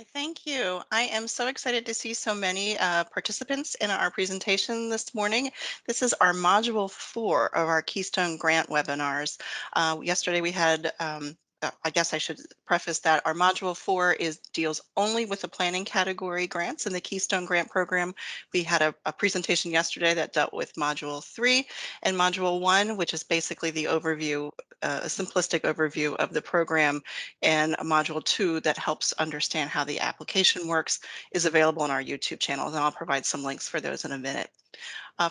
Why, thank you. I am so excited to see so many participants in our presentation this morning. This is our Module 4 of our Keystone Grant webinars. Yesterday we had, I guess I should preface that our Module 4 deals only with the planning category grants in the Keystone Grant Program. We had a presentation yesterday that dealt with Module 3 and Module 1, which is basically the overview, a simplistic overview of the program, and a module 2 that helps understand how the application works is available on our YouTube channel, and I'll provide some links for those in a minute.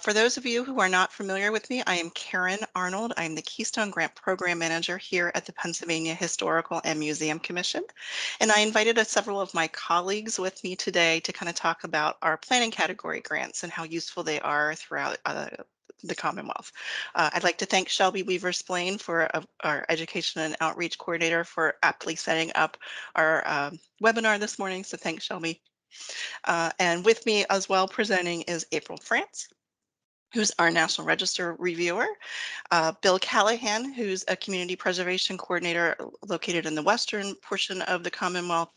For those of you who are not familiar with me, I am Karen Arnold. I'm the Keystone Grant Program Manager here at the Pennsylvania Historical and Museum Commission. And I invited several of my colleagues with me today to kind of talk about our planning category grants and how useful they are throughout the Commonwealth. I'd like to thank Shelby Weaver-Splain for our Education and Outreach Coordinator for aptly setting up our webinar this morning. So thanks, Shelby. And with me as well presenting is April France, who's our National Register reviewer, Bill Callahan, who's a community preservation coordinator located in the western portion of the Commonwealth.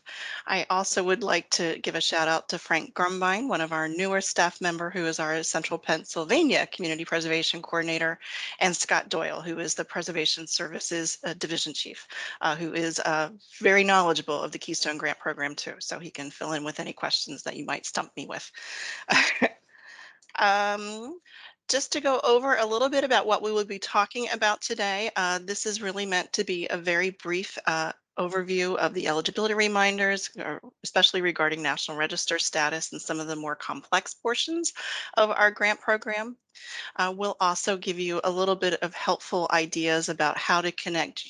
I also would like to give a shout out to Frank Grumbine, one of our newer staff member, who is our Central Pennsylvania community preservation coordinator, and Scott Doyle, who is the Preservation Services Division Chief, who is very knowledgeable of the Keystone Grant Program too, so he can fill in with any questions that you might stump me with. Um, just to go over a little bit about what we will be talking about today, this is really meant to be a very brief overview of the eligibility reminders, especially regarding National Register status and some of the more complex portions of our grant program. We'll also give you a little bit of helpful ideas about how to connect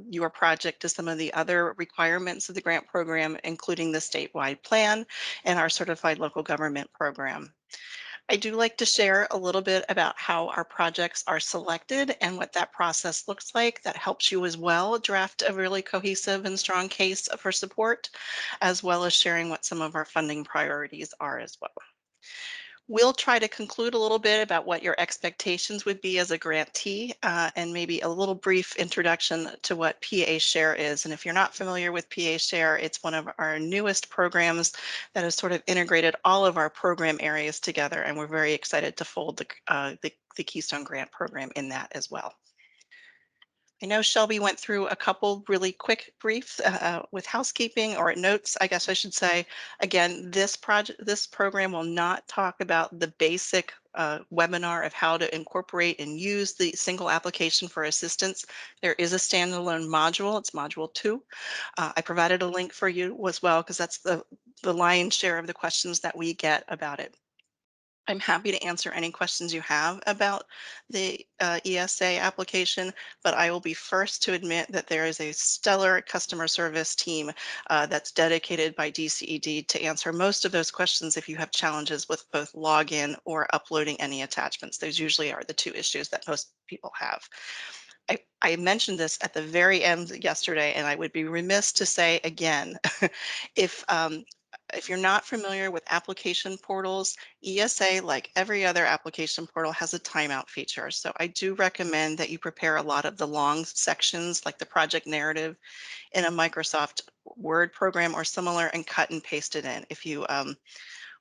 your project to some of the other requirements of the grant program, including the statewide plan and our certified local government program. I do like to share a little bit about how our projects are selected and what that process looks like. That helps you as well draft a really cohesive and strong case for support, as well as sharing what some of our funding priorities are as well. We'll try to conclude a little bit about what your expectations would be as a grantee, and maybe a little brief introduction to what PA Share is. And if you're not familiar with PA Share, it's one of our newest programs that has sort of integrated all of our program areas together, and we're very excited to fold the Keystone Grant program in that as well. I know Shelby went through a couple really quick briefs with housekeeping or notes, I guess I should say. Again, this program will not talk about the basic webinar of how to incorporate and use the single application for assistance. There is a standalone module, it's module 2. I provided a link for you as well because that's the lion's share of the questions that we get about it. I'm happy to answer any questions you have about the ESA application, but I will be first to admit that there is a stellar customer service team that's dedicated by DCED to answer most of those questions if you have challenges with both login or uploading any attachments. Those usually are the two issues that most people have. I mentioned this at the very end yesterday, and I would be remiss to say again, if if you're not familiar with application portals, ESA, like every other application portal, has a timeout feature. So I do recommend that you prepare a lot of the long sections, like the project narrative, in a Microsoft Word program or similar, and cut and paste it in. If you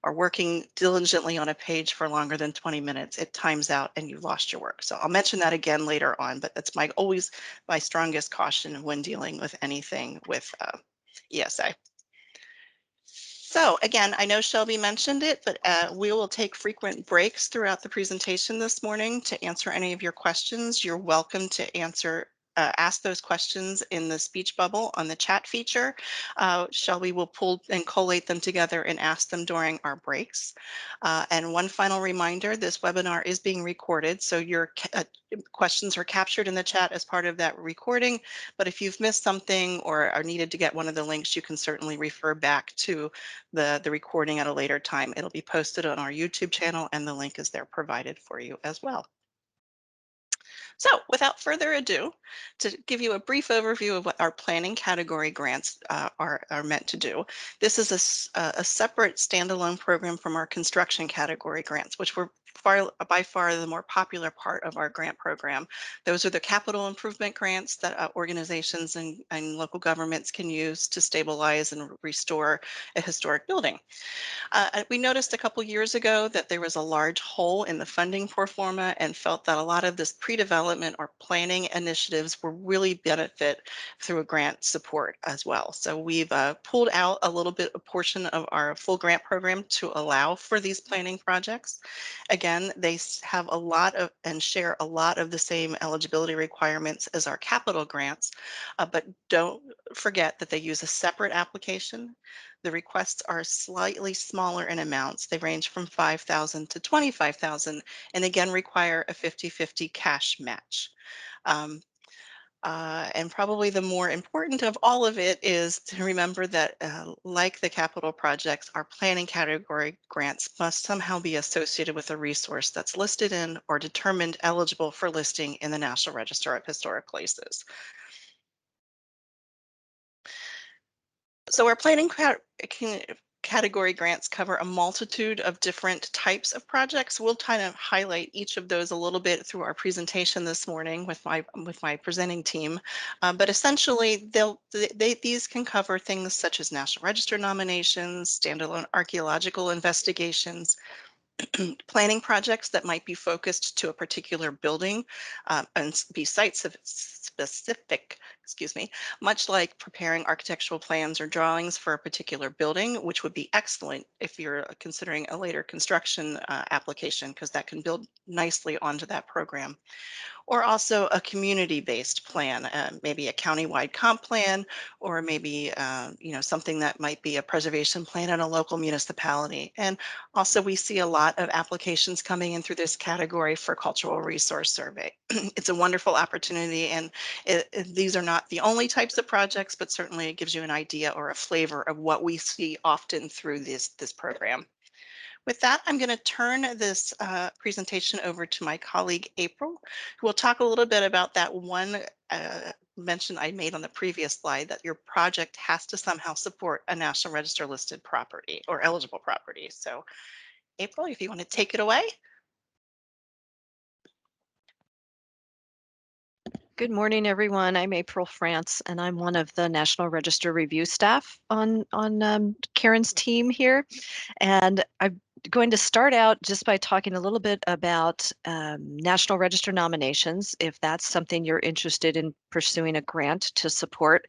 are working diligently on a page for longer than 20 minutes, it times out and you've lost your work. So I'll mention that again later on, but that's always my strongest caution when dealing with anything with ESA. So again, I know Shelby mentioned it, but we will take frequent breaks throughout the presentation this morning to answer any of your questions. You're welcome to ask those questions in the speech bubble on the chat feature. Shelby will pull and collate them together and ask them during our breaks. And one final reminder, this webinar is being recorded, so your questions are captured in the chat as part of that recording. But if you've missed something or are needed to get one of the links, you can certainly refer back to the recording at a later time. It'll be posted on our YouTube channel and the link is there provided for you as well. So without further ado, to give you a brief overview of what our planning category grants are meant to do, this is a separate standalone program from our construction category grants, which were by far the more popular part of our grant program. Those are the capital improvement grants that organizations and local governments can use to stabilize and restore a historic building. We noticed a couple years ago that there was a large hole in the funding pro forma and felt that a lot of this pre-development or planning initiatives will really benefit through a grant support as well. So we've pulled out a little bit, a portion of our full grant program to allow for these planning projects. Again, they have a lot of and share a lot of the same eligibility requirements as our capital grants, but don't forget that they use a separate application. The requests are slightly smaller in amounts. They range from 5,000 to 25,000 and again require a 50-50 cash match. Um, and probably the more important of all of it is to remember that, like the capital projects, our planning category grants must somehow be associated with a resource that's listed in or determined eligible for listing in the National Register of Historic Places. So our category grants cover a multitude of different types of projects. We'll kind of highlight each of those a little bit through our presentation this morning with my presenting team. But essentially, these can cover things such as National Register nominations, standalone archaeological investigations, planning projects that might be focused to a particular building and be specific, excuse me, much like preparing architectural plans or drawings for a particular building, which would be excellent if you're considering a later construction application, because that can build nicely onto that program. Or also a community-based plan, maybe a countywide comp plan, or maybe something that might be a preservation plan in a local municipality. And also we see a lot of applications coming in through this category for cultural resource survey. It's a wonderful opportunity, and these are not the only types of projects, but certainly it gives you an idea or a flavor of what we see often through this program. With that, I'm going to turn this presentation over to my colleague, April, who will talk a little bit about that one mention I made on the previous slide, that your project has to somehow support a National Register listed property or eligible property. So April, if you want to take it away. Good morning, everyone. I'm April France, and I'm one of the National Register review staff on Karen's team here. And I'm going to start out just by talking a little bit about National Register nominations, if that's something you're interested in pursuing a grant to support.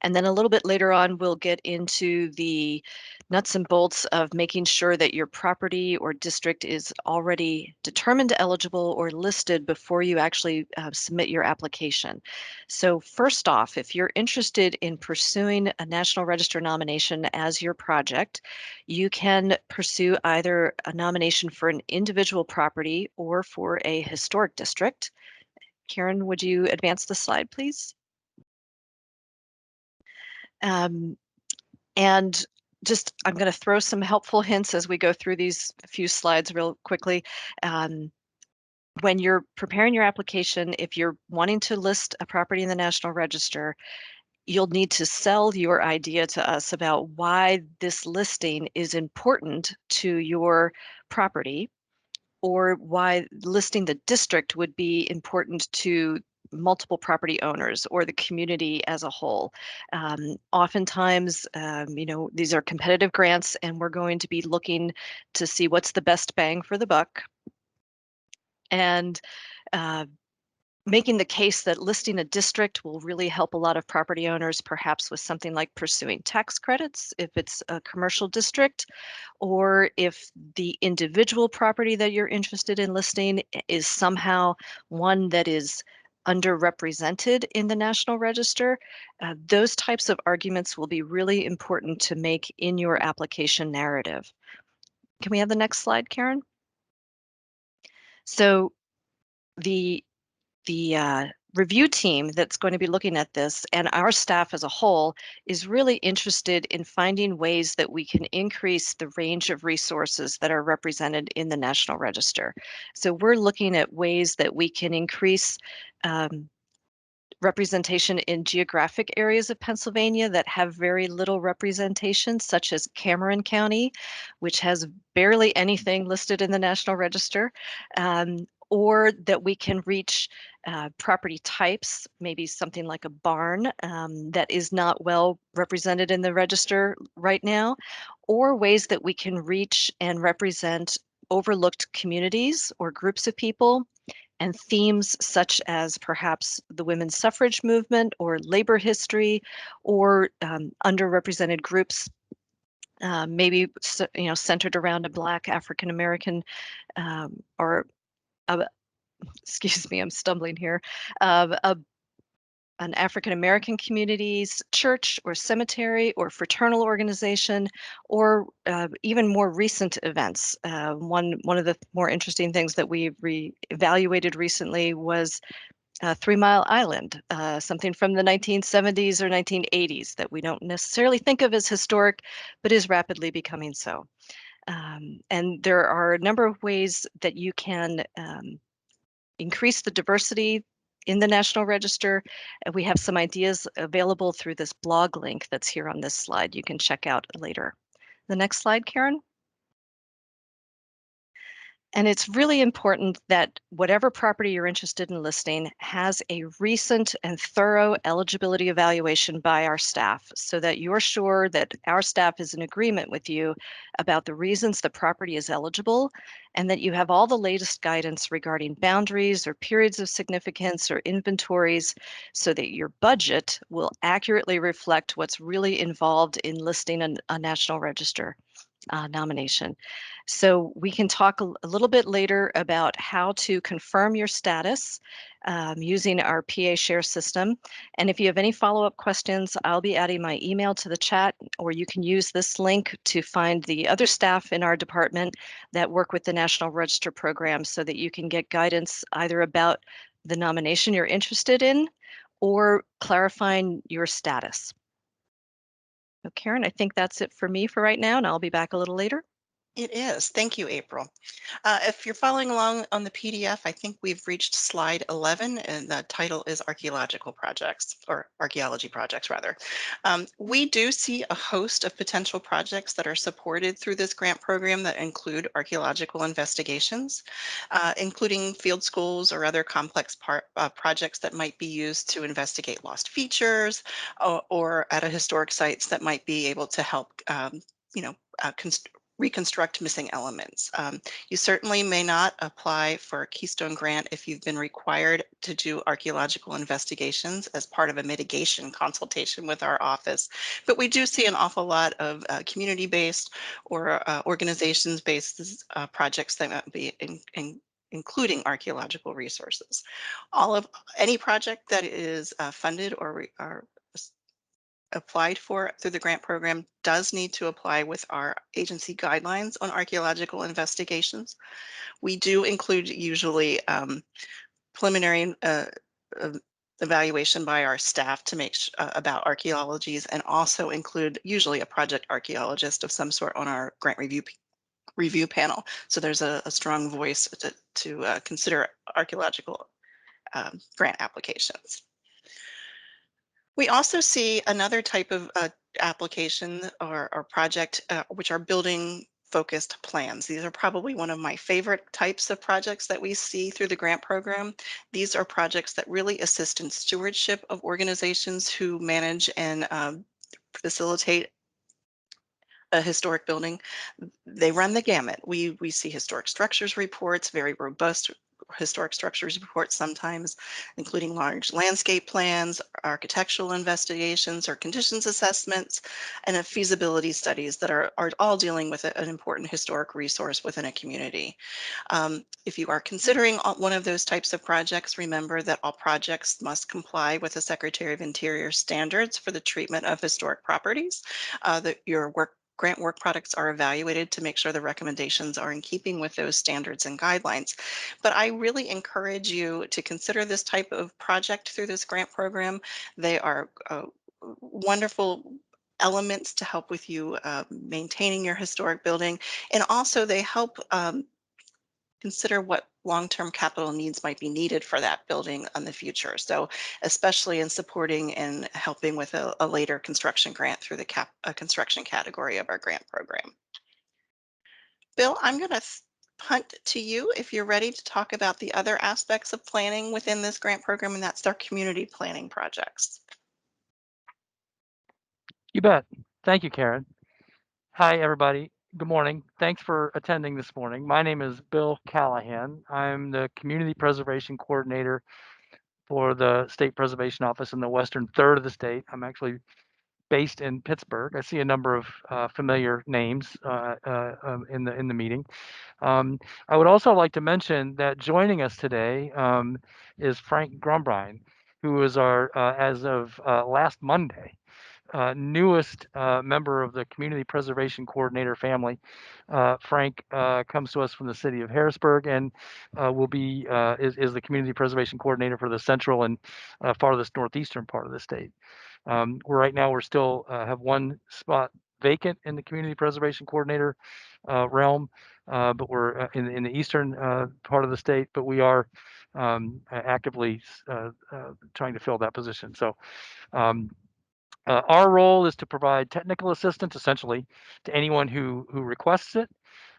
And then a little bit later on, we'll get into the nuts and bolts of making sure that your property or district is already determined eligible or listed before you actually submit your application. So first off, if you're interested in pursuing a National Register nomination as your project, you can pursue either a nomination for an individual property or for a historic district. Karen, would you advance the slide, please? And just, I'm going to throw some helpful hints as we go through these few slides real quickly. When you're preparing your application, if you're wanting to list a property in the National Register, you'll need to sell your idea to us about why this listing is important to your property, or why listing the district would be important to multiple property owners or the community as a whole. Oftentimes, these are competitive grants, and we're going to be looking to see what's the best bang for the buck. And making the case that listing a district will really help a lot of property owners, perhaps with something like pursuing tax credits if it's a commercial district, or if the individual property that you're interested in listing is somehow one that is underrepresented in the National Register. Those types of arguments will be really important to make in your application narrative. Can we have the next slide, Karen? So the review team that's going to be looking at this, and our staff as a whole, is really interested in finding ways that we can increase the range of resources that are represented in the National Register. So we're looking at ways that we can increase representation in geographic areas of Pennsylvania that have very little representation, such as Cameron County, which has barely anything listed in the National Register, or that we can reach property types, maybe something like a barn that is not well represented in the register right now, or ways that we can reach and represent overlooked communities or groups of people and themes such as perhaps the women's suffrage movement or labor history or underrepresented groups, maybe centered around a Black African American or excuse me, I'm stumbling here, an African American community's church or cemetery or fraternal organization, or even more recent events. One of the more interesting things that we evaluated recently was 3 Mile Island, something from the 1970s or 1980s that we don't necessarily think of as historic, but is rapidly becoming so. And there are a number of ways that you can increase the diversity in the National Register. And we have some ideas available through this blog link that's here on this slide you can check out later. The next slide, Karen. And it's really important that whatever property you're interested in listing has a recent and thorough eligibility evaluation by our staff so that you're sure that our staff is in agreement with you about the reasons the property is eligible and that you have all the latest guidance regarding boundaries or periods of significance or inventories so that your budget will accurately reflect what's really involved in listing a National Register nomination. So we can talk a little bit later about how to confirm your status using our PA Share system. And if you have any follow-up questions, I'll be adding my email to the chat, or you can use this link to find the other staff in our department that work with the National Register program so that you can get guidance either about the nomination you're interested in or clarifying your status. So Karen, I think that's it for me for right now, and I'll be back a little later. It is. Thank you, April. If you're following along on the PDF, I think we've reached slide 11, and the title is Archaeological Projects, or Archaeology Projects, rather. We do see a host of potential projects that are supported through this grant program that include archaeological investigations, including field schools or other complex projects that might be used to investigate lost features or at a historic sites that might be able to help you know, reconstruct missing elements. You certainly may not apply for a Keystone grant if you've been required to do archaeological investigations as part of a mitigation consultation with our office. But we do see an awful lot of community-based or organizations-based projects that might be including archaeological resources. Any project that is funded or applied for through the grant program does need to apply with our agency guidelines on archaeological investigations. We do include usually preliminary uh, evaluation by our staff to make about archaeologies, and also include usually a project archaeologist of some sort on our grant review panel. So there's a strong voice to consider archaeological grant applications. We also see another type of application or project, which are building focused plans. These are probably one of my favorite types of projects that we see through the grant program. These are projects that really assist in stewardship of organizations who manage and facilitate a historic building. They run the gamut. We see historic structures reports, very robust historic structures reports sometimes, including large landscape plans, architectural investigations or conditions assessments, and feasibility studies that are all dealing with an important historic resource within a community. If you are considering one of those types of projects, remember that all projects must comply with the Secretary of Interior standards for the treatment of historic properties, that your grant work products are evaluated to make sure the recommendations are in keeping with those standards and guidelines. But I really encourage you to consider this type of project through this grant program. They are wonderful elements to help with you maintaining your historic building, and also they help consider what long-term capital needs might be needed for that building in the future. So especially in supporting and helping with a later construction grant through the construction category of our grant program. Bill, I'm going to punt to you if you're ready to talk about the other aspects of planning within this grant program, and that's our community planning projects. You bet. Thank you, Karen. Hi, everybody. Good morning. Thanks for attending this morning. My name is Bill Callahan. I'm the Community Preservation Coordinator for the State Preservation Office in the western third of the state. I'm actually based in Pittsburgh. I see a number of familiar names in the meeting. I would also like to mention that joining us today is Frank Grumbrine, who is our, as of last Monday, newest member of the Community Preservation Coordinator family. Frank comes to us from the city of Harrisburg and will be is the Community Preservation Coordinator for the central and farthest northeastern part of the state. Right now we're still have one spot vacant in the Community Preservation Coordinator realm, but we're in the eastern part of the state, but we are actively trying to fill that position. So um, our role is to provide technical assistance essentially to anyone who requests it.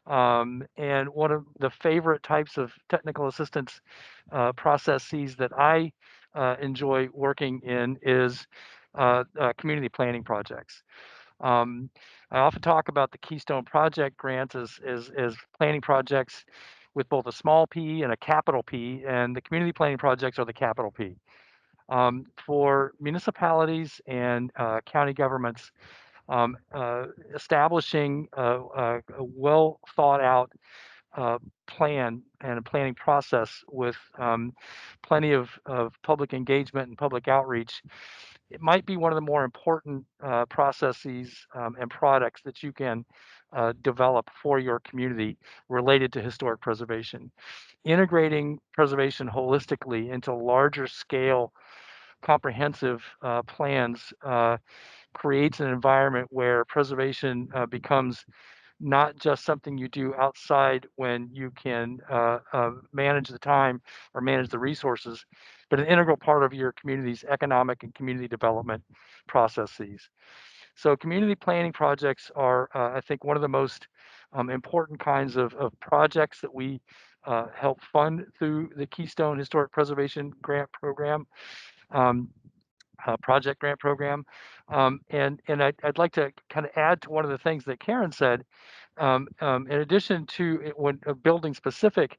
And one of the favorite types of technical assistance processes that I enjoy working in is community planning projects. Um, I often talk about the Keystone Project grants as planning projects with both a small p and a capital P, and the community planning projects are the capital P. For municipalities and county governments, establishing a well thought out uh, plan and a planning process with plenty of public engagement and public outreach, it might be one of the more important processes and products that you can develop for your community related to historic preservation. Integrating preservation holistically into larger scale comprehensive plans creates an environment where preservation becomes not just something you do outside when you can manage the time or manage the resources, but an integral part of your community's economic and community development processes. So community planning projects are, I think, one of the most important kinds of projects that we help fund through the Keystone Historic Preservation Grant Program. Um, Project grant program. And I'd like to kind of add to one of the things that Karen said. In addition to when building specific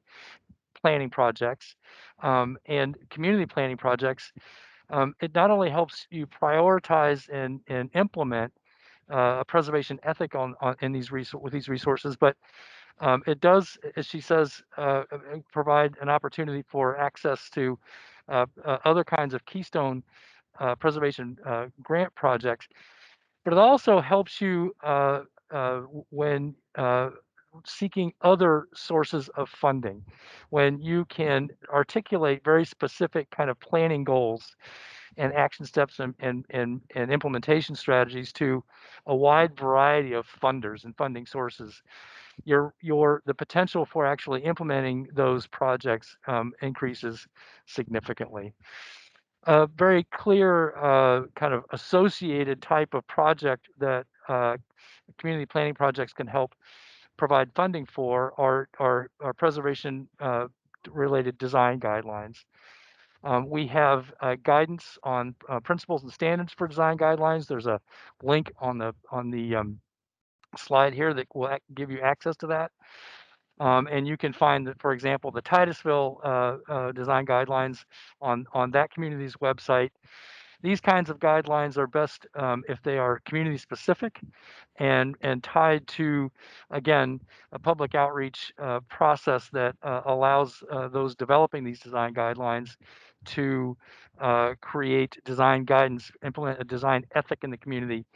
planning projects and community planning projects, it not only helps you prioritize and implement a preservation ethic on in these with these resources, but it does, as she says, provide an opportunity for access to other kinds of keystone preservation grant projects, but it also helps you when seeking other sources of funding, when you can articulate very specific kind of planning goals and action steps and implementation strategies to a wide variety of funders and funding sources. The potential for actually implementing those projects increases significantly. A very clear kind of associated type of project that community planning projects can help provide funding for are preservation related design guidelines. We have guidance on principles and standards for design guidelines. There's a link on the slide here that will give you access to that. And you can find that, for example, the Titusville design guidelines on that community's website. These kinds of guidelines are best if they are community specific and tied to, again, a public outreach process that allows those developing these design guidelines to create design guidance, implement a design ethic in the community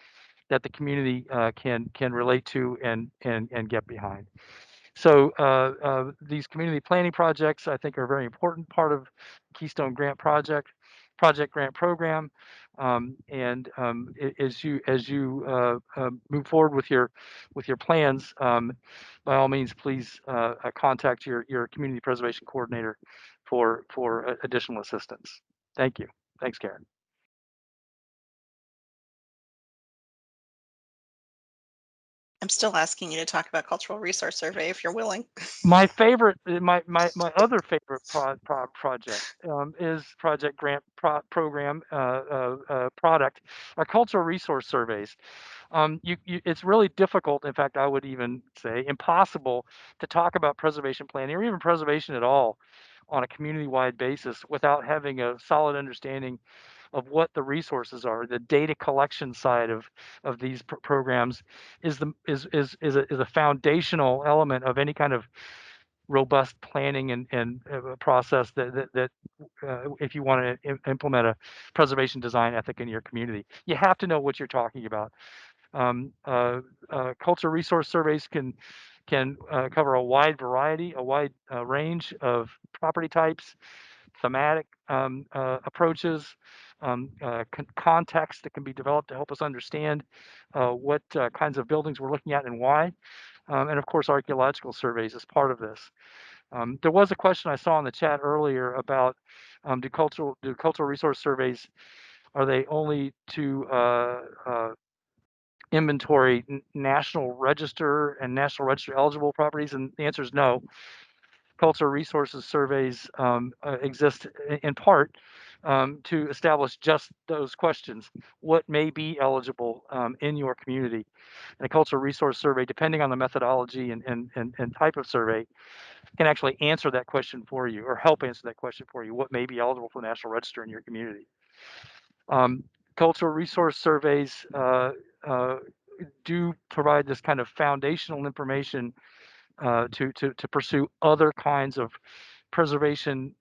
that the community can relate to and get behind. So these community planning projects, I think, are a very important part of Keystone Grant Project Grant Program. As you move forward with your plans, by all means, please contact your community preservation coordinator for additional assistance. Thank you. Thanks, Karen. I'm still asking you to talk about cultural resource survey if you're willing. My favorite, my other favorite project is project grant program product, our cultural resource surveys. It's really difficult. In fact, I would even say impossible to talk about preservation planning or even preservation at all on a community-wide basis without having a solid understanding of what the resources are. The data collection side of these programs is a foundational element of any kind of robust planning and process that if you want to implement a preservation design ethic in your community, you have to know what you're talking about. Cultural resource surveys can cover a wide variety, a wide range of property types, thematic approaches, context that can be developed to help us understand what kinds of buildings we're looking at and why. And of course, archaeological surveys is part of this. There was a question I saw in the chat earlier about do cultural resource surveys, are they only to inventory National Register and National Register eligible properties? And the answer is no. Cultural resources surveys exist in part to establish just those questions. What may be eligible in your community? And a cultural resource survey, depending on the methodology and type of survey, can actually answer that question for you or help answer that question for you. What may be eligible for the National Register in your community? Cultural resource surveys do provide this kind of foundational information to pursue other kinds of preservation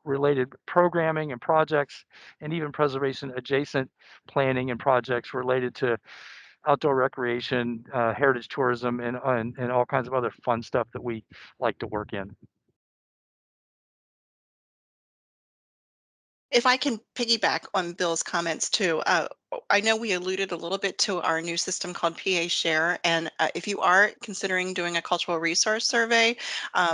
related programming and projects, and even preservation adjacent planning and projects related to outdoor recreation, heritage tourism, and all kinds of other fun stuff that we like to work in. If I can piggyback on Bill's comments too, I know we alluded a little bit to our new system called PA Share, and if you are considering doing a cultural resource survey,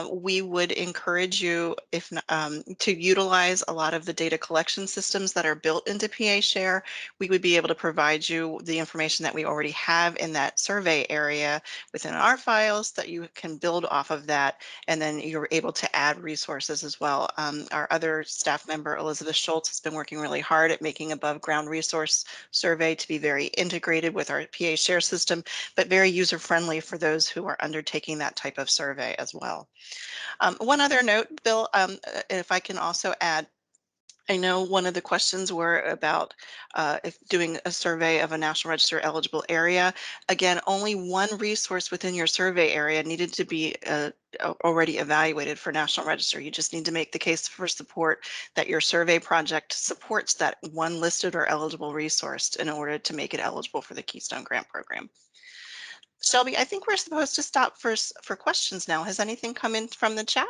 we would encourage you to utilize a lot of the data collection systems that are built into PA Share. We would be able to provide you the information that we already have in that survey area within our files that you can build off of that, and then you're able to add resources as well. Our other staff member, Elizabeth Schultz, has been working really hard at making above ground resource survey to be very integrated with our PA Share system, but very user friendly for those who are undertaking that type of survey as well. One other note, Bill, if I can also add, I know one of the questions were about if doing a survey of a National Register eligible area. Again, only one resource within your survey area needed to be already evaluated for National Register. You just need to make the case for support that your survey project supports that one listed or eligible resource in order to make it eligible for the Keystone Grant Program. Shelby, I think we're supposed to stop for questions now. Has anything come in from the chat?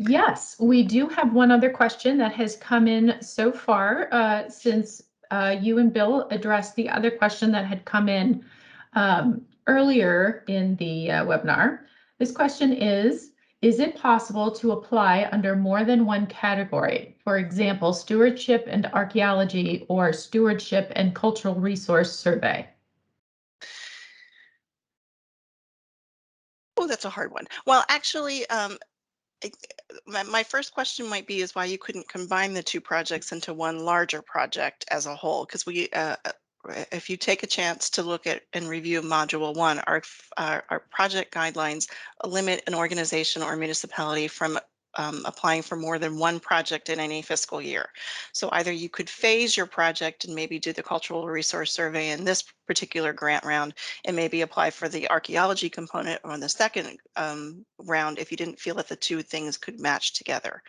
Yes, we do have one other question that has come in so far since you and Bill addressed the other question that had come in earlier in the webinar. This question is it possible to apply under more than one category? For example, stewardship and archaeology or stewardship and cultural resource survey? Oh, that's a hard one. Well, actually, my first question might be is why you couldn't combine the two projects into one larger project as a whole, because if you take a chance to look at and review Module 1, our project guidelines limit an organization or municipality from applying for more than one project in any fiscal year. So either you could phase your project and maybe do the cultural resource survey in this particular grant round and maybe apply for the archaeology component on the second round if you didn't feel that the two things could match together.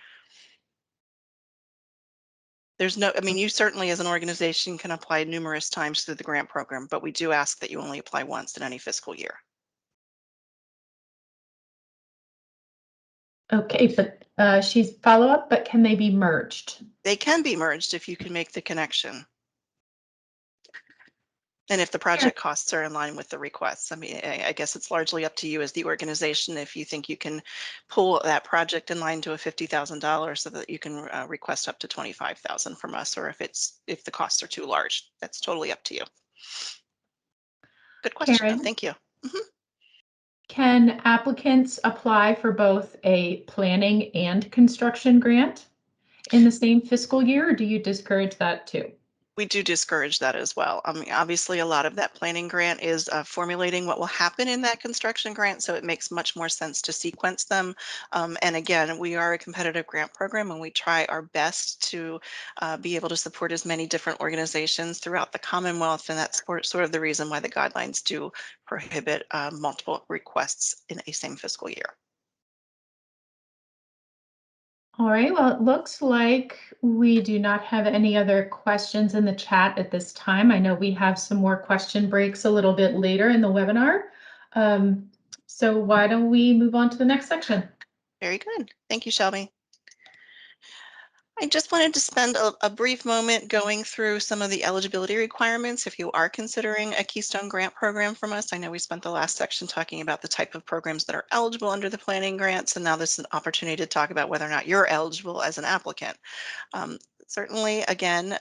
There's no, I mean, you certainly as an organization can apply numerous times through the grant program, but we do ask that you only apply once in any fiscal year. Okay, but she's follow up, but can they be merged? They can be merged if you can make the connection. And if the project costs are in line with the requests, I mean, I guess it's largely up to you as the organization if you think you can pull that project in line to a $50,000 so that you can request up to 25,000 from us, or if the costs are too large, that's totally up to you. Good question, though. Karen, Thank you. can applicants apply for both a planning and construction grant in the same fiscal year, or do you discourage that too? We do discourage that as well. I mean, obviously, a lot of that planning grant is formulating what will happen in that construction grant, so it makes much more sense to sequence them. And again, we are a competitive grant program, and we try our best to be able to support as many different organizations throughout the Commonwealth, and that's sort of the reason why the guidelines do prohibit multiple requests in a same fiscal year. All right, well, it looks like we do not have any other questions in the chat at this time. I know we have some more question breaks a little bit later in the webinar. So why don't we move on to the next section? Very good. Thank you, Shelby. I just wanted to spend a brief moment going through some of the eligibility requirements if you are considering a Keystone Grant program from us. I know we spent the last section talking about the type of programs that are eligible under the planning grants, and now this is an opportunity to talk about whether or not you're eligible as an applicant. Certainly, again,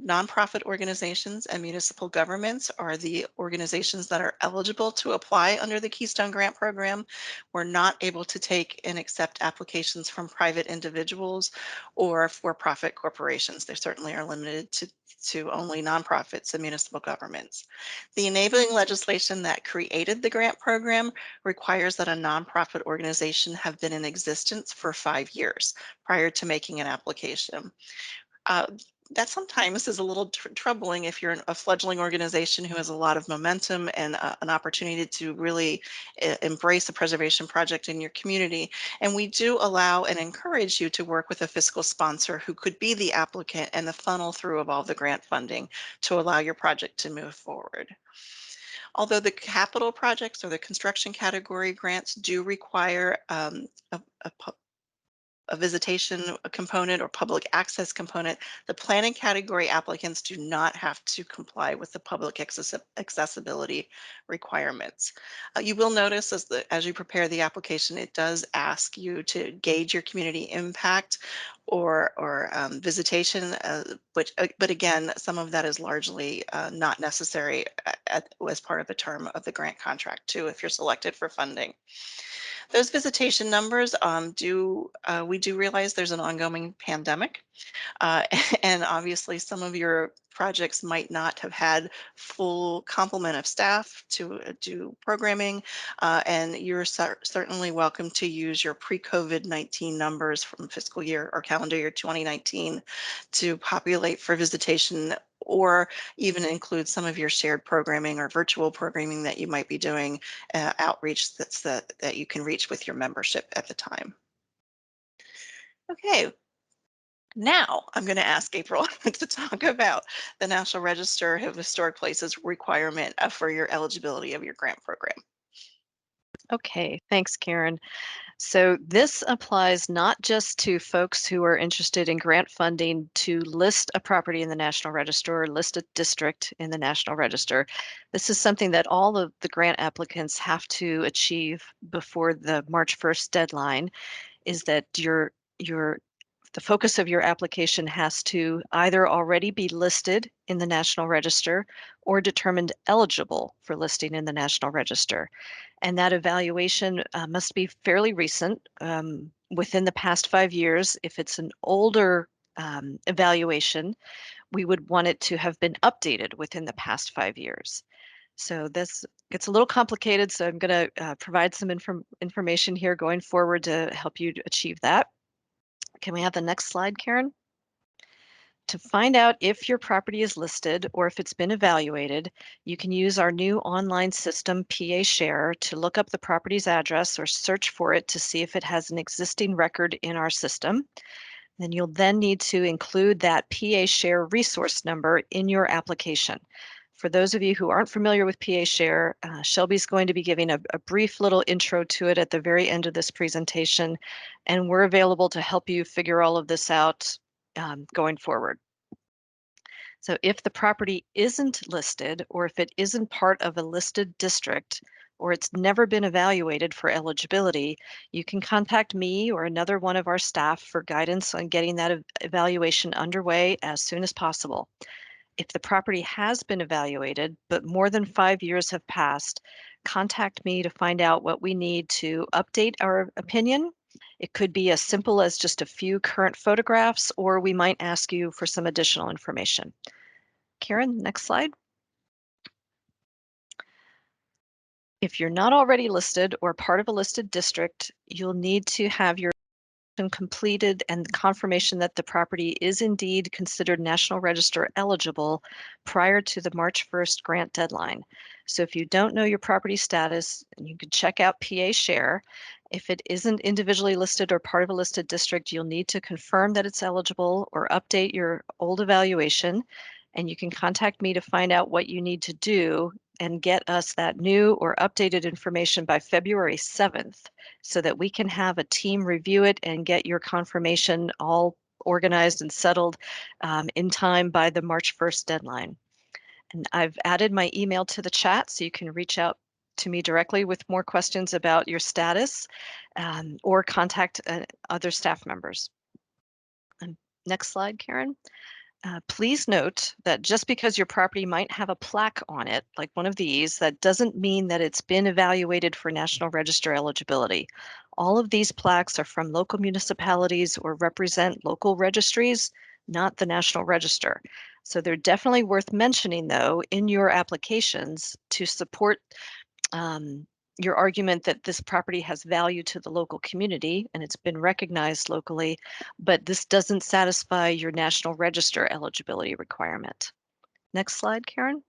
nonprofit organizations and municipal governments are the organizations that are eligible to apply under the Keystone Grant Program. We're not able to take and accept applications from private individuals or for-profit corporations. They certainly are limited to only nonprofits and municipal governments. The enabling legislation that created the grant program requires that a nonprofit organization have been in existence for 5 years prior to making an application. That sometimes is a little troubling if you're a fledgling organization who has a lot of momentum and an opportunity to really embrace a preservation project in your community. And we do allow and encourage you to work with a fiscal sponsor who could be the applicant and the funnel through of all the grant funding to allow your project to move forward. Although the capital projects or the construction category grants do require a visitation component or public access component, the planning category applicants do not have to comply with the public accessibility requirements. You will notice as you prepare the application, it does ask you to gauge your community impact or visitation, but again, some of that is largely not necessary as part of the term of the grant contract too, if you're selected for funding. Those visitation numbers we do realize there's an ongoing pandemic, and obviously some of your projects might not have had full complement of staff to do programming, and you're certainly welcome to use your pre-COVID-19 numbers from fiscal year or calendar year 2019 to populate for visitation, or even include some of your shared programming or virtual programming that you might be doing, outreach that you can reach with your membership at the time. Okay, now I'm going to ask April to talk about the National Register of Historic Places requirement for your eligibility of your grant program. Okay, thanks, Karen. So this applies not just to folks who are interested in grant funding to list a property in the National Register or list a district in the National Register. This is something that all of the grant applicants have to achieve before the March 1st deadline, is that the focus of your application has to either already be listed in the National Register or determined eligible for listing in the National Register. And that evaluation must be fairly recent, within the past 5 years. If it's an older evaluation, we would want it to have been updated within the past 5 years. So this gets a little complicated, so I'm going to provide some information here going forward to help you achieve that. Can we have the next slide, Karen? To find out if your property is listed or if it's been evaluated, you can use our new online system, PA Share, to look up the property's address or search for it to see if it has an existing record in our system. Then you'll need to include that PA Share resource number in your application. For those of you who aren't familiar with PA Share, Shelby's going to be giving a brief little intro to it at the very end of this presentation, and we're available to help you figure all of this out going forward. So if the property isn't listed, or if it isn't part of a listed district, or it's never been evaluated for eligibility, you can contact me or another one of our staff for guidance on getting that evaluation underway as soon as possible. If the property has been evaluated, but more than 5 years have passed, contact me to find out what we need to update our opinion. It could be as simple as just a few current photographs, or we might ask you for some additional information. Karen, next slide. If you're not already listed or part of a listed district, you'll need to have your completed and confirmation that the property is indeed considered National Register eligible prior to the March 1st grant deadline. So if you don't know your property status, you can check out PA Share. If it isn't individually listed or part of a listed district, you'll need to confirm that it's eligible or update your old evaluation. And you can contact me to find out what you need to do and get us that new or updated information by February 7th so that we can have a team review it and get your confirmation all organized and settled in time by the March 1st deadline. And I've added my email to the chat so you can reach out to me directly with more questions about your status or contact other staff members. And next slide, Karen. Please note that just because your property might have a plaque on it, like one of these, that doesn't mean that it's been evaluated for National Register eligibility. All of these plaques are from local municipalities or represent local registries, not the National Register. So they're definitely worth mentioning, though, in your applications to support your argument that this property has value to the local community and it's been recognized locally, but this doesn't satisfy your National Register eligibility requirement. Next slide, Karen.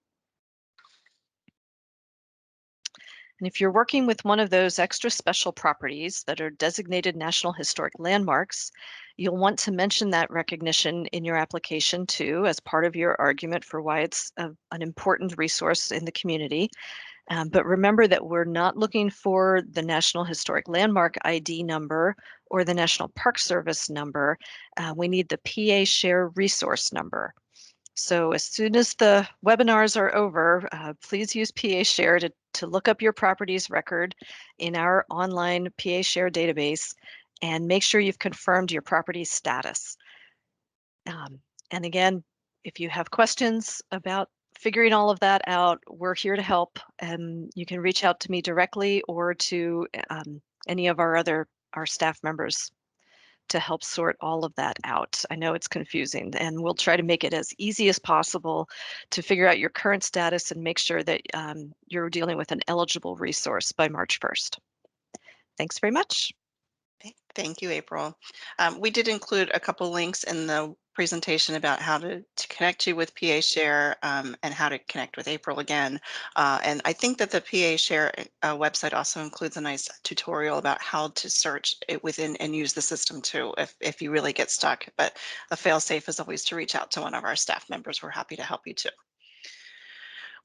And if you're working with one of those extra special properties that are designated National Historic Landmarks, you'll want to mention that recognition in your application too, as part of your argument for why it's an important resource in the community. But remember that we're not looking for the National Historic Landmark ID number or the National Park Service number. We need the PA Share resource number. So as soon as the webinars are over, please use PA Share to look up your property's record in our online PA Share database and make sure you've confirmed your property's status. And again, if you have questions about figuring all of that out, we're here to help, and you can reach out to me directly or to any of our staff members to help sort all of that out. I know it's confusing, and we'll try to make it as easy as possible to figure out your current status and make sure that you're dealing with an eligible resource by March 1st. Thanks very much. Thank you, April. We did include a couple links in the presentation about how to connect you with PA Share and how to connect with April again. And I think that the PA Share website also includes a nice tutorial about how to search it within and use the system too, if you really get stuck. But a fail-safe is always to reach out to one of our staff members. We're happy to help you too.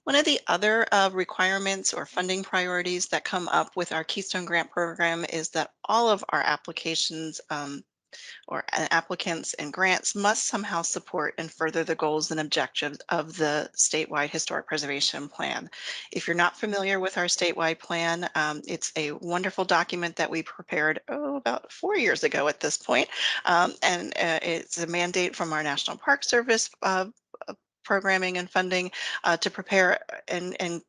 One of the other requirements or funding priorities that come up with our Keystone Grant Program is that all of our applications or applicants and grants must somehow support and further the goals and objectives of the statewide historic preservation plan. If you're not familiar with our statewide plan, it's a wonderful document that we prepared about 4 years ago at this point. And it's a mandate from our National Park Service programming and funding to prepare and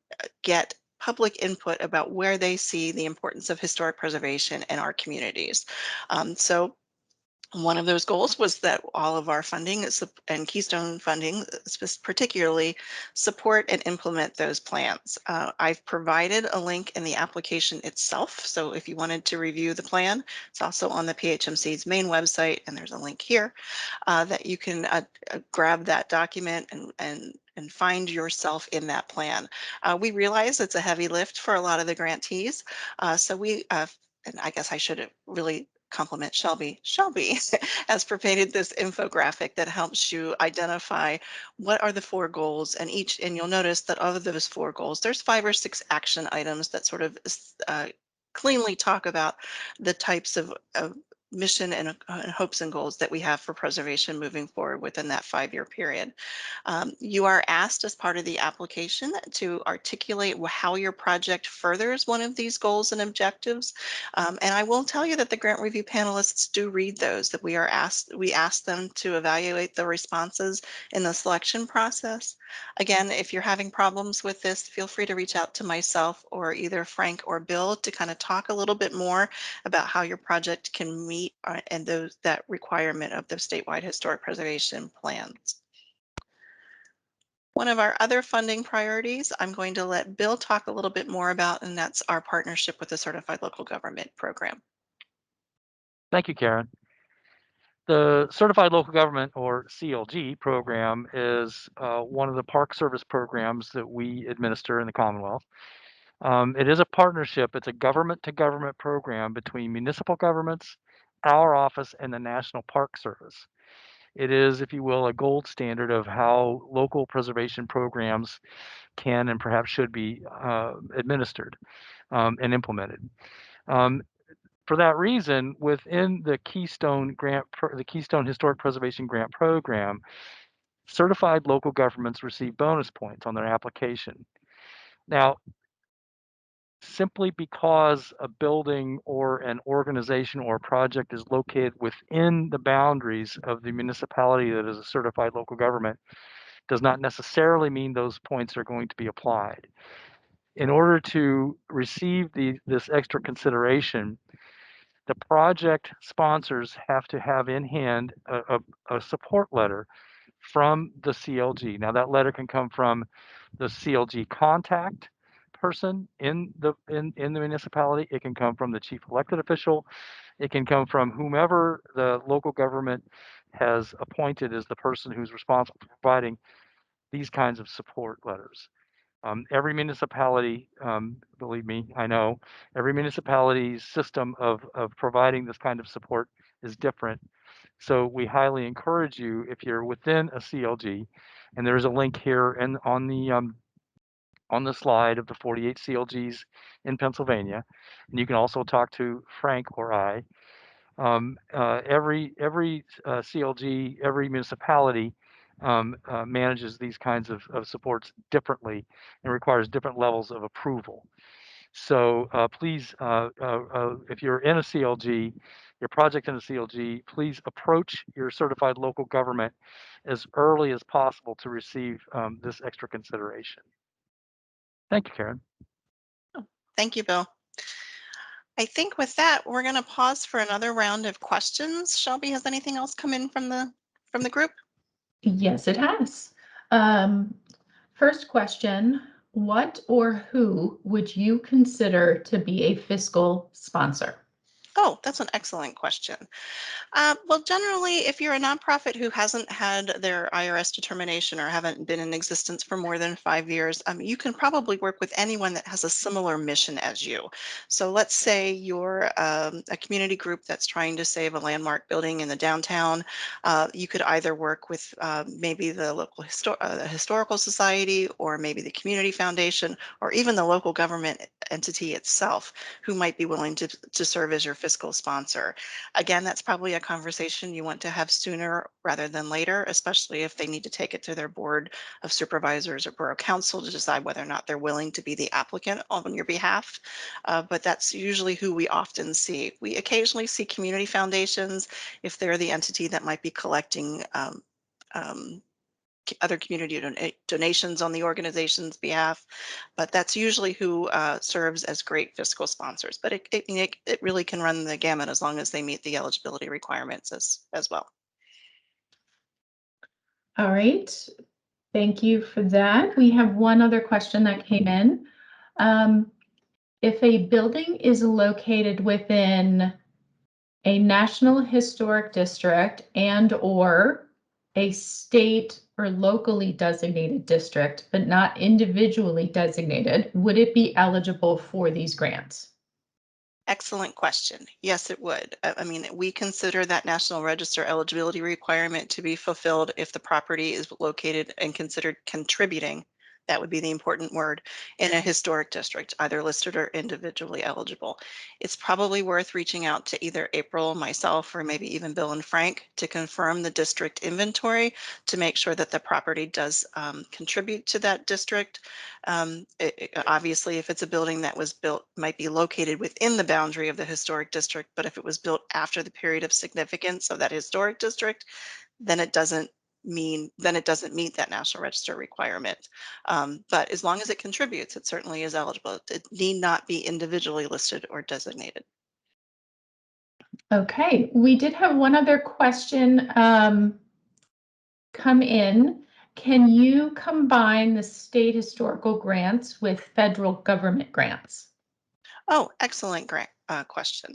get public input about where they see the importance of historic preservation in our communities. So one of those goals was that all of our funding and Keystone funding particularly support and implement those plans. I've provided a link in the application itself. So if you wanted to review the plan, it's also on the PHMC's main website, and there's a link here that you can grab that document and find yourself in that plan. We realize it's a heavy lift for a lot of the grantees. So we, and I guess I should have really compliment Shelby. Shelby has prepared this infographic that helps you identify what are the 4 goals, and you'll notice that of those 4 goals, there's 5 or 6 action items that sort of cleanly talk about the types of mission and hopes and goals that we have for preservation moving forward within that 5-year period. You are asked as part of the application to articulate how your project furthers one of these goals and objectives. And I will tell you that the grant review panelists do read those, that we ask them to evaluate the responses in the selection process. Again, if you're having problems with this, feel free to reach out to myself or either Frank or Bill to kind of talk a little bit more about how your project can meet and that requirement of the statewide historic preservation plans. One of our other funding priorities, I'm going to let Bill talk a little bit more about, and that's our partnership with the Certified Local Government Program. Thank you, Karen. The Certified Local Government, or CLG, program is one of the Park Service programs that we administer in the Commonwealth. It is a partnership. It's a government-to-government program between municipal governments, our office, and the National Park Service. It is, if you will, a gold standard of how local preservation programs can and perhaps should be administered and implemented. For that reason, within the Keystone the Keystone Historic Preservation Grant Program, certified local governments receive bonus points on their application. Now, simply because a building or an organization or a project is located within the boundaries of the municipality that is a certified local government does not necessarily mean those points are going to be applied. In order to receive this extra consideration, the project sponsors have to have in hand a support letter from the CLG. Now that letter can come from the CLG contact person in the municipality. It can come from the chief elected official. It can come from whomever the local government has appointed as the person who's responsible for providing these kinds of support letters. Every municipality, believe me, I know, every municipality's system of providing this kind of support is different. So we highly encourage you, if you're within a CLG, and there's a link here and on the slide of the 48 CLGs in Pennsylvania, and you can also talk to Frank or I. Every CLG, every municipality manages these kinds of supports differently and requires different levels of approval. So please, if you're in a CLG, your project in a CLG, please approach your certified local government as early as possible to receive this extra consideration. Thank you, Karen. Thank you, Bill. I think with that, we're going to pause for another round of questions. Shelby, has anything else come in from the group? Yes, it has. First question, what or who would you consider to be a fiscal sponsor? Oh, that's an excellent question. Well, generally, if you're a nonprofit who hasn't had their IRS determination or haven't been in existence for more than 5 years, you can probably work with anyone that has a similar mission as you. So let's say you're a community group that's trying to save a landmark building in the downtown. You could either work with maybe the local historical society, or maybe the community foundation, or even the local government entity itself, who might be willing to serve as your fiscal sponsor. Again, that's probably a conversation you want to have sooner rather than later, especially if they need to take it to their board of supervisors or borough council to decide whether or not they're willing to be the applicant on your behalf. But that's usually who we often see. We occasionally see community foundations if they're the entity that might be collecting other community donations on the organization's behalf, but that's usually who serves as great fiscal sponsors. But it really can run the gamut as long as they meet the eligibility requirements as well. All right, thank you for that. We have one other question that came in. If a building is located within a National Historic District and/or a state or locally designated district, but not individually designated, would it be eligible for these grants? Excellent question. Yes, it would. I mean, we consider that National Register eligibility requirement to be fulfilled if the property is located and considered contributing That would be the important word in a historic district, either listed or individually eligible. It's probably worth reaching out to either April, myself, or maybe even Bill and Frank to confirm the district inventory to make sure that the property does contribute to that district. Obviously, if it's a building that was built, might be located within the boundary of the historic district, but if it was built after the period of significance of that historic district, then it doesn't meet that National Register requirement. But as long as it contributes, it certainly is eligible. It need not be individually listed or designated. Okay, we did have one other question come in. Can you combine the state historical grants with federal government grants? Oh, excellent question.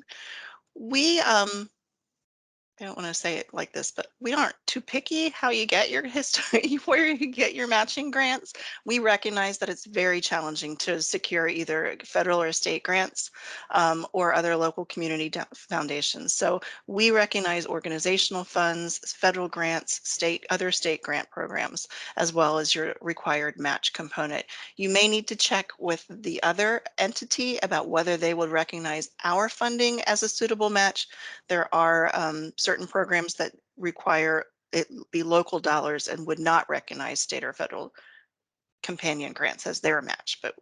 We I don't want to say it like this, but we aren't too picky how you get your history, where you get your matching grants. We recognize that it's very challenging to secure either federal or state grants or other local community foundations. So we recognize organizational funds, federal grants, other state grant programs, as well as your required match component. You may need to check with the other entity about whether they would recognize our funding as a suitable match. There are certain programs that require it be local dollars and would not recognize state or federal companion grants as their match, but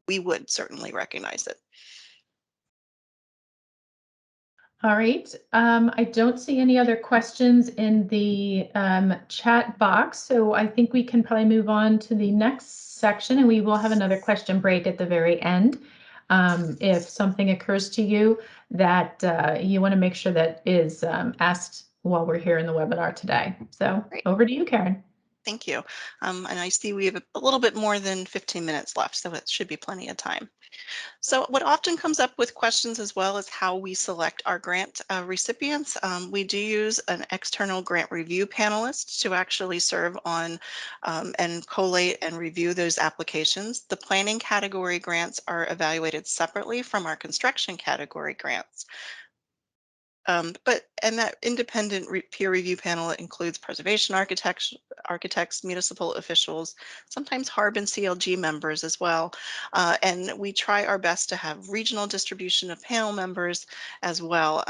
we would certainly recognize it. All right, I don't see any other questions in the chat box, so I think we can probably move on to the next section, and we will have another question break at the very end. If something occurs to you that you want to make sure that is asked while we're here in the webinar today. So Great. over to you, Karen. Thank you. And I see we have a little bit more than 15 minutes left, so it should be plenty of time. So what often comes up with questions as well is how we select our grant recipients. We do use an external grant review panelist to actually serve on and collate and review those applications. The planning category grants are evaluated separately from our construction category grants. And that independent peer review panel includes preservation architects, municipal officials, sometimes HARB and CLG members as well. And we try our best to have regional distribution of panel members as well,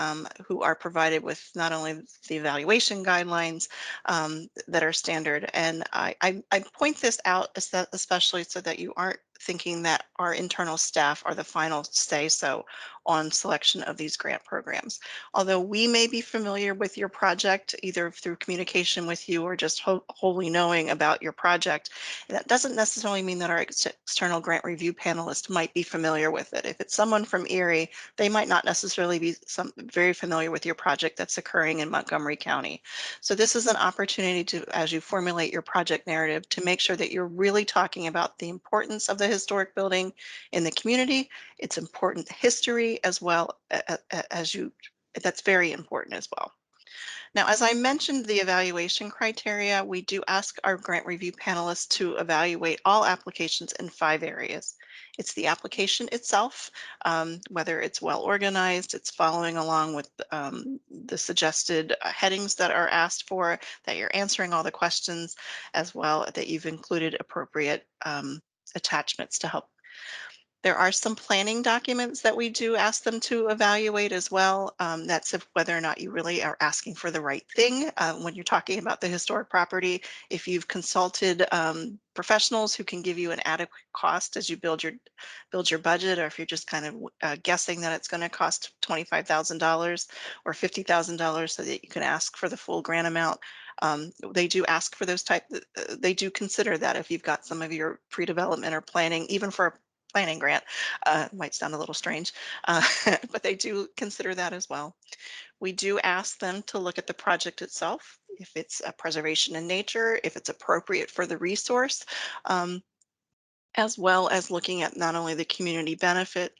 who are provided with not only the evaluation guidelines that are standard. And I point this out especially so that you aren't thinking that our internal staff are the final say-so on selection of these grant programs. Although we may be familiar with your project, either through communication with you or just wholly knowing about your project, that doesn't necessarily mean that our external grant review panelist might be familiar with it. If it's someone from Erie, they might not necessarily be very familiar with your project that's occurring in Montgomery County. So this is an opportunity to, as you formulate your project narrative, to make sure that you're really talking about the importance of the historic building in the community, its important history, as well as that's very important as well. Now, as I mentioned, the evaluation criteria, we do ask our grant review panelists to evaluate all applications in 5 areas. It's the application itself, whether it's well organized, it's following along with the suggested headings that are asked for, that you're answering all the questions, as well that you've included appropriate attachments to help. There are some planning documents that we do ask them to evaluate as well. That's whether or not you really are asking for the right thing when you're talking about the historic property. If you've consulted professionals who can give you an adequate cost as you build your budget, or if you're just kind of guessing that it's going to cost $25,000 or $50,000 so that you can ask for the full grant amount. They do ask for those they do consider that if you've got some of your pre-development or planning, even for a planning grant, might sound a little strange, but they do consider that as well. We do ask them to look at the project itself, if it's a preservation in nature, if it's appropriate for the resource, as well as looking at not only the community benefit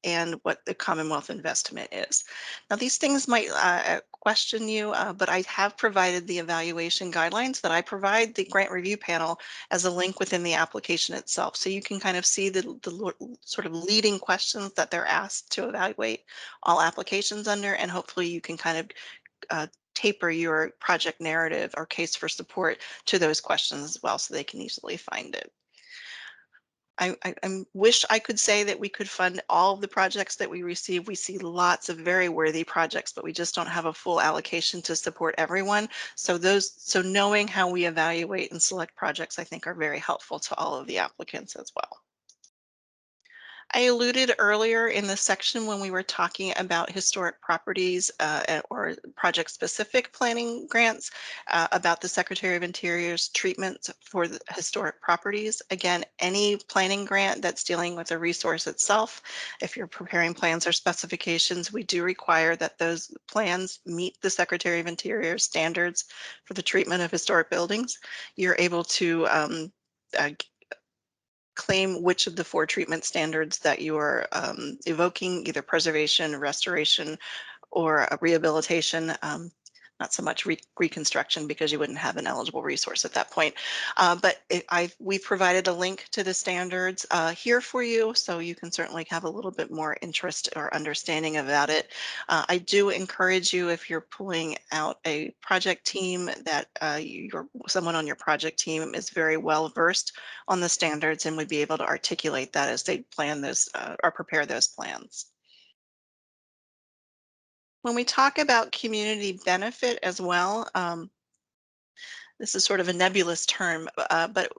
and what the Commonwealth investment is. Now, these things might question you, but I have provided the evaluation guidelines that I provide the grant review panel as a link within the application itself. So you can kind of see the sort of leading questions that they're asked to evaluate all applications under, and hopefully you can kind of taper your project narrative or case for support to those questions as well, so they can easily find it. wish I could say that we could fund all of the projects that we receive. We see lots of very worthy projects, but we just don't have a full allocation to support everyone. So knowing how we evaluate and select projects, I think, are very helpful to all of the applicants as well. I alluded earlier in the section when we were talking about historic properties or project-specific planning grants about the Secretary of Interior's treatment for the historic properties. Again, any planning grant that's dealing with the resource itself, if you're preparing plans or specifications, we do require that those plans meet the Secretary of Interior standards for the treatment of historic buildings. You're able to uh, claim which of the 4 treatment standards that you are evoking, either preservation, restoration, or rehabilitation. Not so much reconstruction because you wouldn't have an eligible resource at that point. But we've provided a link to the standards here for you, so you can certainly have a little bit more interest or understanding about it. I do encourage you, if you're pulling out a project team, that someone on your project team is very well versed on the standards and would be able to articulate that as they plan those or prepare those plans. When we talk about community benefit as well, this is sort of a nebulous term, but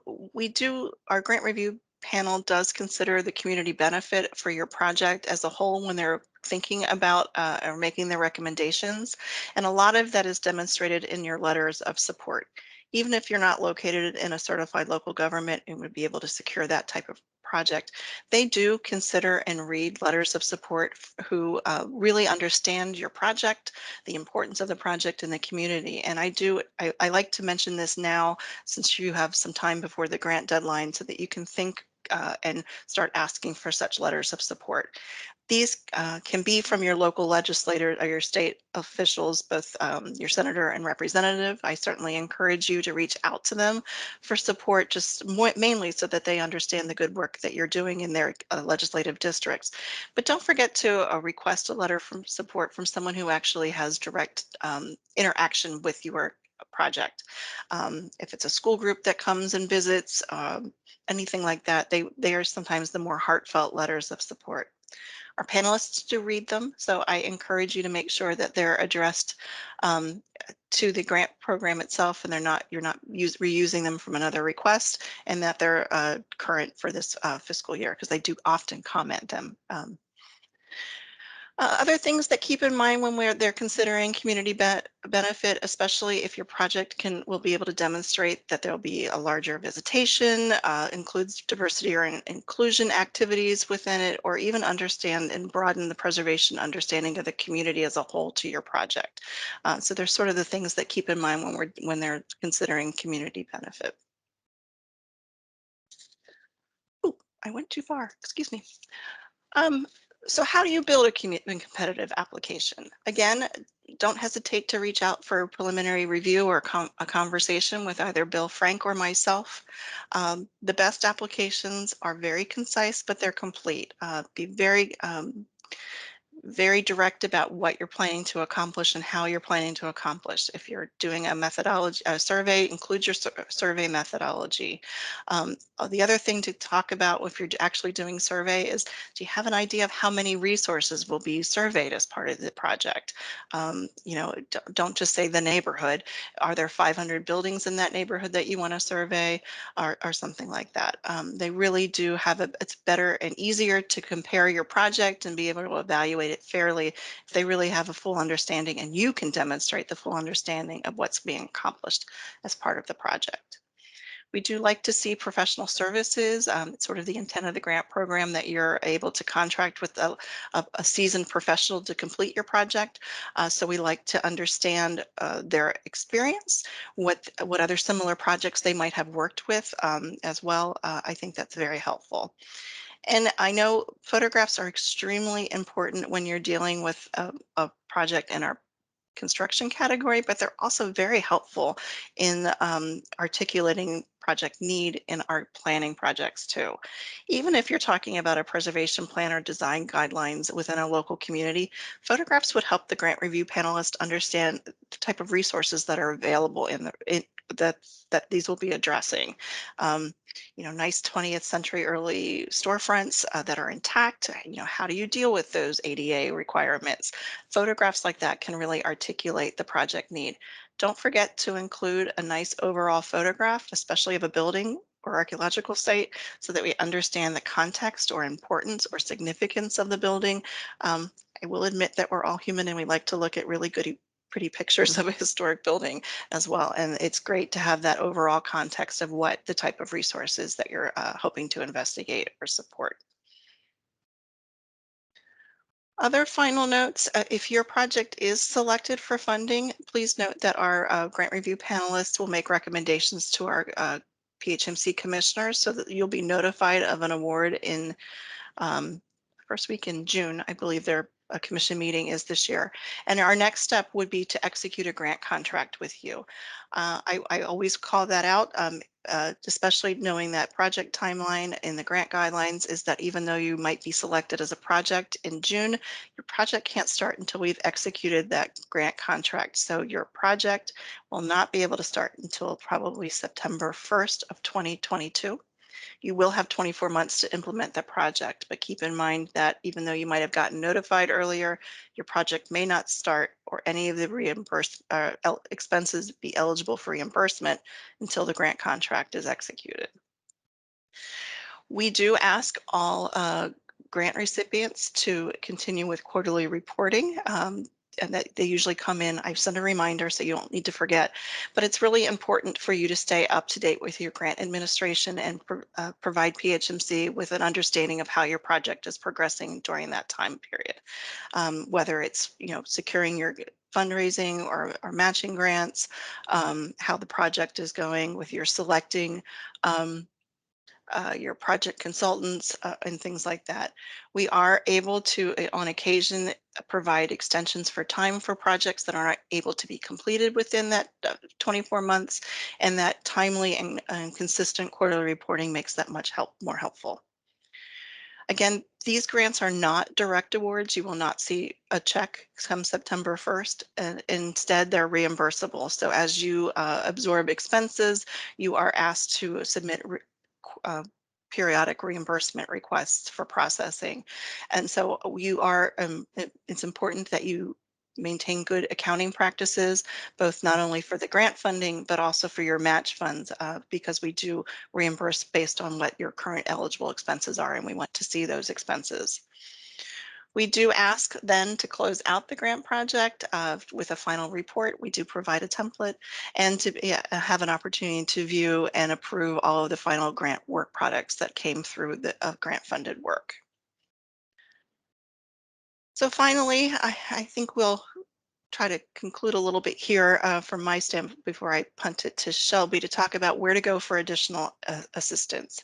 our grant review panel does consider the community benefit for your project as a whole when they're thinking about or making their recommendations. And a lot of that is demonstrated in your letters of support. Even if you're not located in a certified local government and would be able to secure that type of project, they do consider and read letters of support who really understand your project, the importance of the project in the community. And I like to mention this now, since you have some time before the grant deadline, so that you can think and start asking for such letters of support. These can be from your local legislator or your state officials, both your senator and representative. I certainly encourage you to reach out to them for support, just mainly so that they understand the good work that you're doing in their legislative districts. But don't forget to request a letter from support from someone who actually has direct interaction with your project. If it's a school group that comes and visits, anything like that, they are sometimes the more heartfelt letters of support. Our panelists do read them, so I encourage you to make sure that they're addressed to the grant program itself, and you're not reusing them from another request, and that they're current for this fiscal year, because they do often comment them. Other things that keep in mind when they're considering community benefit, especially if your project will be able to demonstrate that there'll be a larger visitation, includes diversity or inclusion activities within it, or even understand and broaden the preservation understanding of the community as a whole to your project. So there's sort of the things that keep in mind when they're considering community benefit. Oh, I went too far, excuse me. Um, so how do you build a competitive application? Again, don't hesitate to reach out for a preliminary review or a conversation with either Bill Frank or myself. The best applications are very concise, but they're complete. Be very direct about what you're planning to accomplish and how you're planning to accomplish. If you're doing a survey, include your survey methodology. The other thing to talk about if you're actually doing survey is, do you have an idea of how many resources will be surveyed as part of the project? Don't just say the neighborhood. Are there 500 buildings in that neighborhood that you want to survey, or something like that? They really do it's better and easier to compare your project and be able to evaluate it fairly if they really have a full understanding and you can demonstrate the full understanding of what's being accomplished as part of the project. We do like to see professional services. It's sort of the intent of the grant program that you're able to contract with a seasoned professional to complete your project. So we like to understand their experience, what other similar projects they might have worked with as well. I think that's very helpful. And I know photographs are extremely important when you're dealing with a project in our construction category, but they're also very helpful in articulating project need in our planning projects too. Even if you're talking about a preservation plan or design guidelines within a local community, photographs would help the grant review panelist understand the type of resources that are available that these will be addressing. Nice 20th century early storefronts that are intact. How do you deal with those ADA requirements? Photographs like that can really articulate the project need. Don't forget to include a nice overall photograph, especially of a building or archaeological site, so that we understand the context or importance or significance of the building. I will admit that we're all human and we like to look at really good, pretty pictures of a historic building as well. And it's great to have that overall context of what the type of resources that you're hoping to investigate or support. Other final notes, if your project is selected for funding, please note that our grant review panelists will make recommendations to our PHMC commissioners so that you'll be notified of an award in first week in June. I believe their commission meeting is this year. And our next step would be to execute a grant contract with you. I always call that out, especially knowing that project timeline in the grant guidelines is that even though you might be selected as a project in June, your project can't start until we've executed that grant contract. So your project will not be able to start until probably September 1st of 2022. You will have 24 months to implement the project, but keep in mind that even though you might have gotten notified earlier, your project may not start or any of the expenses be eligible for reimbursement until the grant contract is executed. We do ask all grant recipients to continue with quarterly reporting. And that they usually come in. I've sent a reminder so you don't need to forget, but it's really important for you to stay up to date with your grant administration and provide PHMC with an understanding of how your project is progressing during that time period. Whether it's securing your fundraising or matching grants, how the project is going with your selecting your project consultants and things like that. We are able to, on occasion, provide extensions for time for projects that aren't able to be completed within that 24 months, and that timely and consistent quarterly reporting makes that much more helpful. Again, these grants are not direct awards. You will not see a check come September 1st, and instead they're reimbursable. So as you absorb expenses, you are asked to submit periodic reimbursement requests for processing. And so you are, it's important that you maintain good accounting practices, both not only for the grant funding, but also for your match funds, because we do reimburse based on what your current eligible expenses are, and we want to see those expenses. We do ask then to close out the grant project with a final report. We do provide a template and to have an opportunity to view and approve all of the final grant work products that came through the grant funded work. So finally, I think we'll try to conclude a little bit here from my standpoint before I punt it to Shelby to talk about where to go for additional assistance.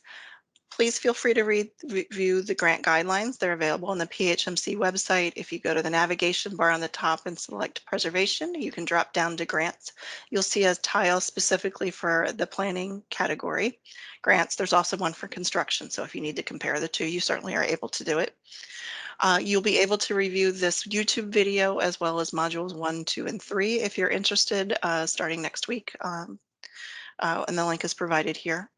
Please feel free to review the grant guidelines. They're available on the PHMC website. If you go to the navigation bar on the top and select preservation, you can drop down to grants. You'll see a tile specifically for the planning category. Grants, there's also one for construction. So if you need to compare the two, you certainly are able to do it. You'll be able to review this YouTube video as well as modules 1, 2, and 3 if you're interested starting next week. And the link is provided here.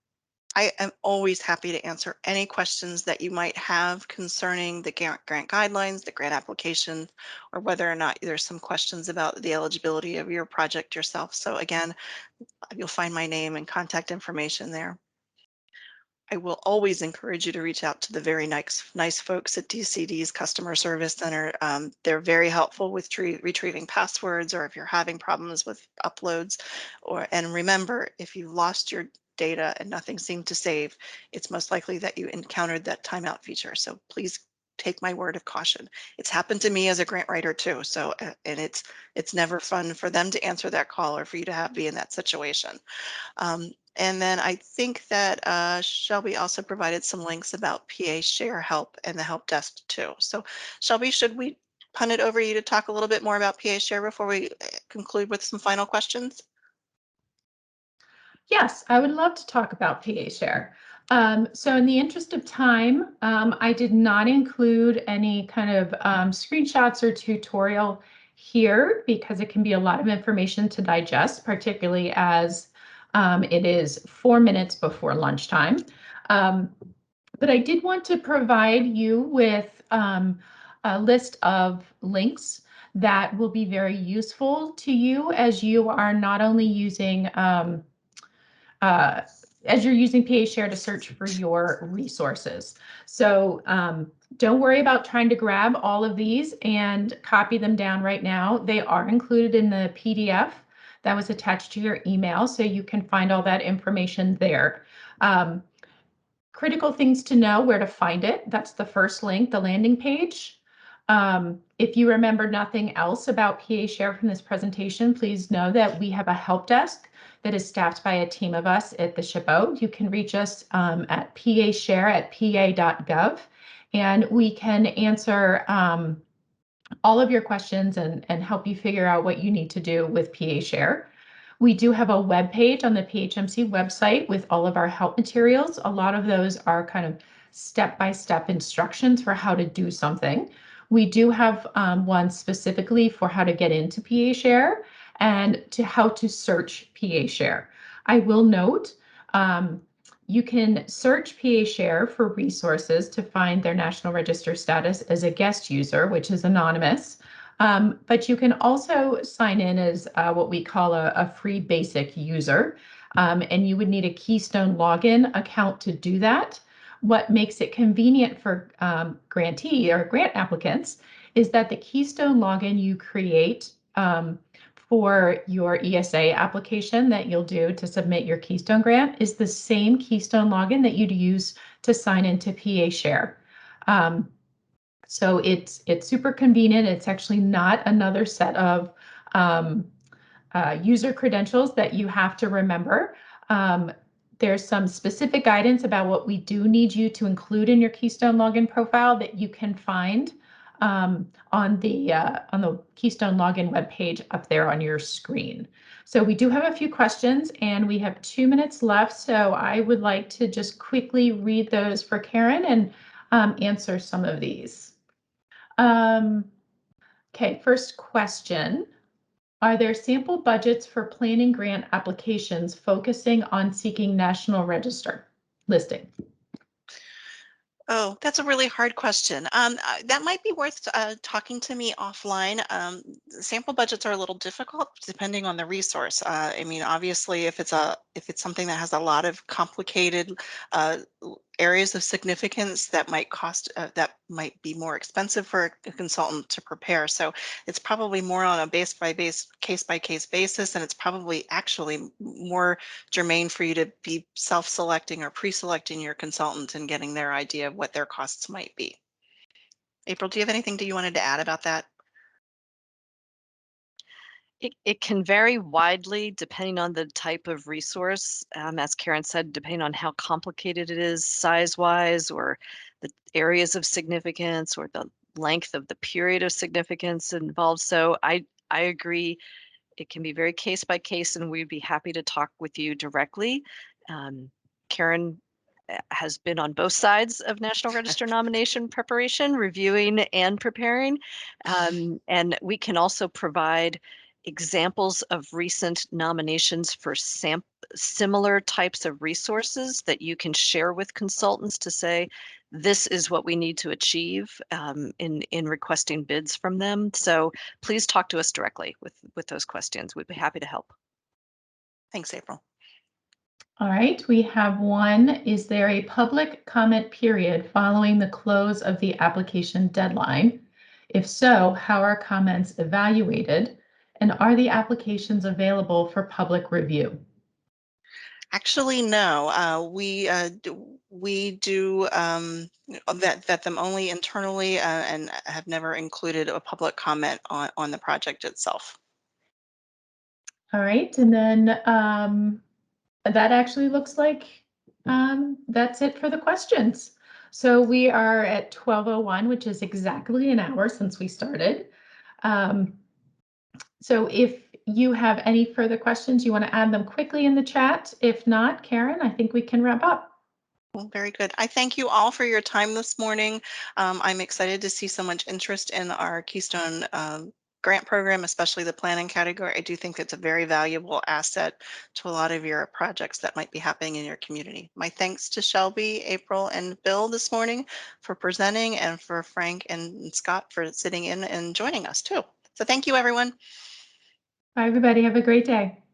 I am always happy to answer any questions that you might have concerning the grant guidelines, the grant application, or whether or not there's some questions about the eligibility of your project yourself. So again, you'll find my name and contact information there. I will always encourage you to reach out to the very nice folks at DCD's Customer Service Center. They're very helpful with retrieving passwords, or if you're having problems with uploads. And remember, if you lost your data and nothing seemed to save, it's most likely that you encountered that timeout feature. So please take my word of caution. It's happened to me as a grant writer too. So, and it's never fun for them to answer that call or for you to be in that situation. And then I think that Shelby also provided some links about PA Share Help and the help desk too. So Shelby, should we punt it over you to talk a little bit more about PA Share before we conclude with some final questions? Yes, I would love to talk about PA Share. So in the interest of time, I did not include any kind of screenshots or tutorial here because it can be a lot of information to digest, particularly as It is 4 minutes before lunchtime. But I did want to provide you with a list of links that will be very useful to you as you are not only using as you're using PA Share to search for your resources. So don't worry about trying to grab all of these and copy them down right now. They are included in the PDF that was attached to your email, so you can find all that information there. Critical things to know, where to find it. That's the first link, the landing page. If you remember nothing else about PA Share from this presentation, please know that we have a help desk that is staffed by a team of us at the SHPO. You can reach us at pashare@pa.gov, and we can answer all of your questions and help you figure out what you need to do with PA Share. We do have a web page on the PHMC website with all of our help materials. A lot of those are kind of step-by-step instructions for how to do something. We do have one specifically for how to get into PA Share and to how to search PA Share. I will note you can search PA Share for resources to find their National Register status as a guest user, which is anonymous. But you can also sign in as what we call a free basic user, and you would need a Keystone login account to do that. What makes it convenient for grantee or grant applicants is that the Keystone login you create for your ESA application that you'll do to submit your Keystone grant is the same Keystone login that you'd use to sign into PA Share. So it's super convenient. It's actually not another set of user credentials that you have to remember. There's some specific guidance about what we do need you to include in your Keystone login profile that you can find on the Keystone login webpage up there on your screen. So we do have a few questions and we have 2 minutes left. So I would like to just quickly read those for Karen and answer some of these. Okay, first question. Are there sample budgets for planning grant applications focusing on seeking National Register listing? Oh, that's a really hard question. That might be worth talking to me offline. Sample budgets are a little difficult depending on the resource. I mean, obviously, if it's something that has a lot of complicated areas of significance that might that might be more expensive for a consultant to prepare. So it's probably more on a case by case basis, and it's probably actually more germane for you to be self-selecting or pre-selecting your consultant and getting their idea of what their costs might be. April, do you have anything that you wanted to add about that? It can vary widely depending on the type of resource. As Karen said, depending on how complicated it is size-wise or the areas of significance or the length of the period of significance involved. So I agree. It can be very case by case, and we'd be happy to talk with you directly. Karen has been on both sides of National Register nomination preparation, reviewing and preparing. And we can also provide examples of recent nominations for similar types of resources that you can share with consultants to say, this is what we need to achieve in requesting bids from them. So please talk to us directly with those questions. We'd be happy to help. Thanks, April. All right, we have one. Is there a public comment period following the close of the application deadline? If so, how are comments evaluated? And are the applications available for public review? Actually, no. We do vet them only internally and have never included a public comment on the project itself. All right, and then that actually looks like that's it for the questions. So we are at 12:01, which is exactly an hour since we started. So if you have any further questions, you want to add them quickly in the chat. If not, Karen, I think we can wrap up. Well, very good. I thank you all for your time this morning. I'm excited to see so much interest in our Keystone grant program, especially the planning category. I do think it's a very valuable asset to a lot of your projects that might be happening in your community. My thanks to Shelby, April, and Bill this morning for presenting, and for Frank and Scott for sitting in and joining us too. So thank you, everyone. Bye, everybody. Have a great day.